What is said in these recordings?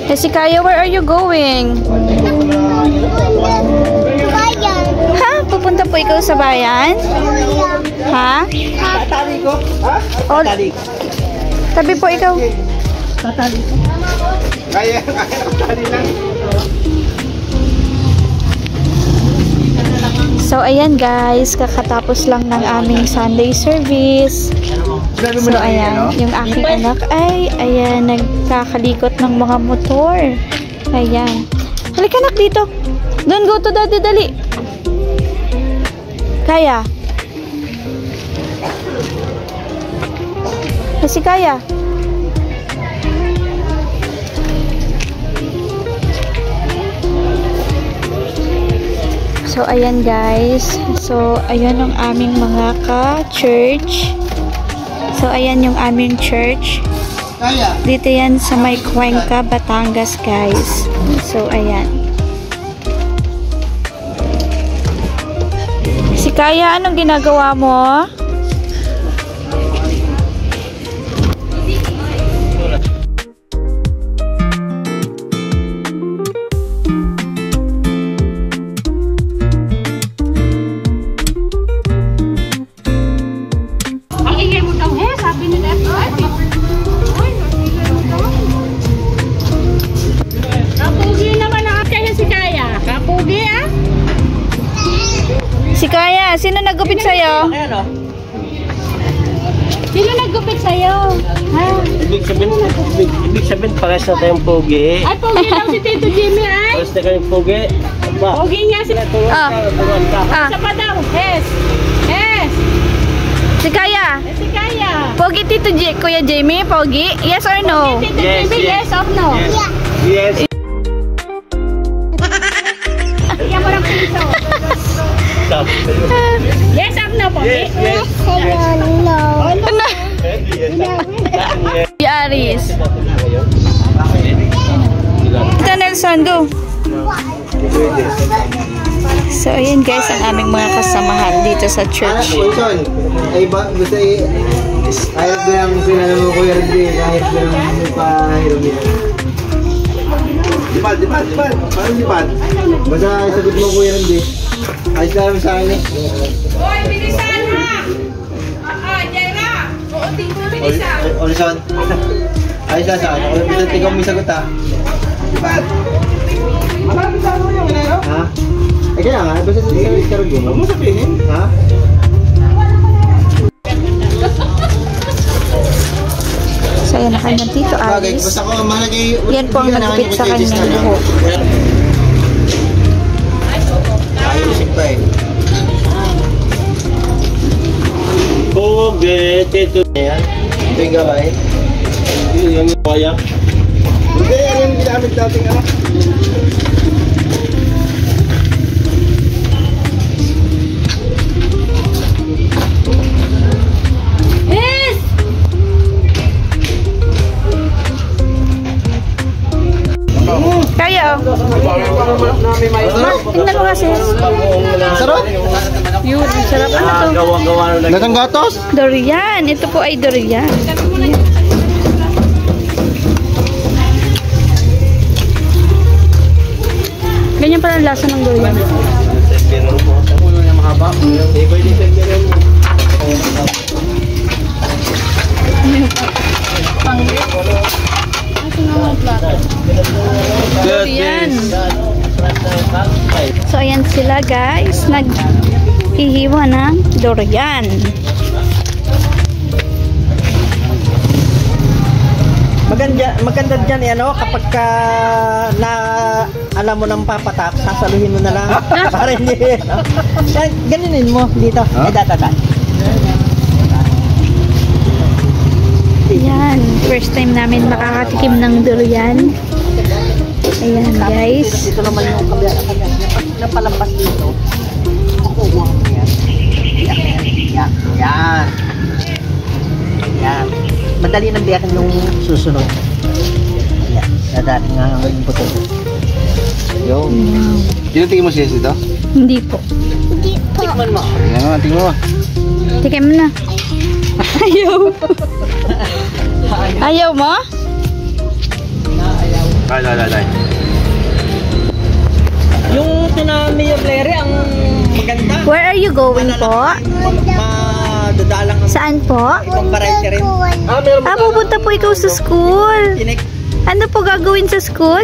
Hezekiah, where are you going? Bayan. Ha? Pupunta po ikaw sa bayan? Ha? Tatali ko. Ha? O, Tatali ko. tabi po ikaw. Tatali ko. Kaya tatali lang. So, ayan guys, kakatapos lang ng aming Sunday service. So, ayan, yung aking anak ay, ayan, nagkakalikot ng mga motor. Ayan. Halika anak dito. Don't go to daddy, dali. Kaya. Kasi kaya. So, ayan guys. So, ayan ang aming mga ka-church. So, ayan yung aming church. Dito yan sa may Cuenca, Batangas guys. So, ayan. Si Kaya, anong ginagawa mo? Si Kaya, sino naggupit sa'yo? Sino naggupit sa'yo? Ha? Ibig sabihin pares na tayong pogi. Ay, pogi daw si Tito Jimmy ay. Pares na kayong pogi. Pogi niya si Turuan ka. Isa pa daw. Yes. Yes. Si Kaya. Si Kaya. Pogi Tito Kuya Jamie, pogi? Yes or no? Tito Jimmy, yes or no? Yes. Bigyan mo ng piso. Yes or no, pogi? Yes. No. Si Aris. Ito Nelson, go. So, ayan guys, ang aming mga kasamahan dito sa church. Wilson, ay ba, basta kahit ba yung pinanong mo Kuya Randy, kahit ba yung pahiram nito. Dipad. Parang dipad. Basta sagot mo Kuya Randy. Ayos lang sa akin eh. Hoy, bilisan ha! Jera! Uuting mo, bilisan! Wilson, ayos lang sa akin. Basta tingnan mo yung sagot ha. Dipad! Malapit sa ano yung inero? Ha? Eh kaya nga, basta sa karag mo. Huwag mo sabihin. Ha? So, ayan na kanyang Tito Aris. Basta ko malagay. Yan po ang nagupit sa kanyang buhok. Ayusin pa eh. Pogi, Tito. Ayan. Ito yung gaway. Yung kaya. Hindi, yan yung ginamit natin ano. Yes! Kaya, oh. Tingnan mo kasi. Sarap? Yun, ang sarap. Ano to? Gawa-gawa na Gatang gatos? Durian. Ito po ay durian. Ganyan pala ang lasa ng durian. Ulo niya mahaba. Durian. So, ayan sila guys. Nag-ihiwa ng durian. Maganda dyan yan o, kapag ka na alam mo ng papatak, sasaluhin mo na lang. Para hindi, ganinin mo dito. Ay, data. Ayan, first time namin makakatikim ng durian. Ayan guys. Dito naman yung kabila na palampas dito. Makuha mo yan. Yan. Madali nang biyakin yung susunod. Yan. Dadating nga yung puto. Yo. Tinatingin mo siya dito? Hindi po. Tikman mo. Tingnan mo. Tikim mo na. Ayaw. Ayaw mo? Ayaw. Dai. Yung kina Mayor Larry, ang maganda. Where are you going po? Madadalang ang Saan po? ibang variety rin. Meron Ah, pupunta po ikaw sa school. Tinik. Ano po gagawin sa school?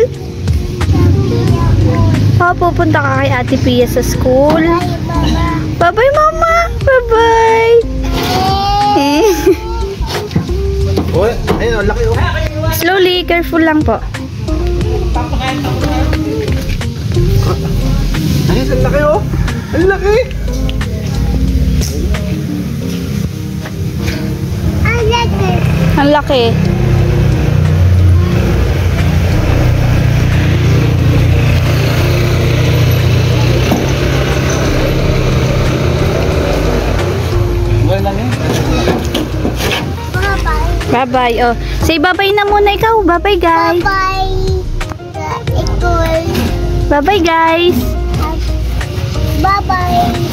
Pupunta ka kay Ate Pia sa school. Bye-bye, Mama. Bye-bye. Uy, ayun, ang laki oh. Slowly, careful lang po. Ayun, ang laki oh. Ang laki. Ang laki. Bye-bye. Oh, say bye-bye na muna ikaw. Bye-bye, guys. Bye-bye. Bye-bye, guys. Bye-bye.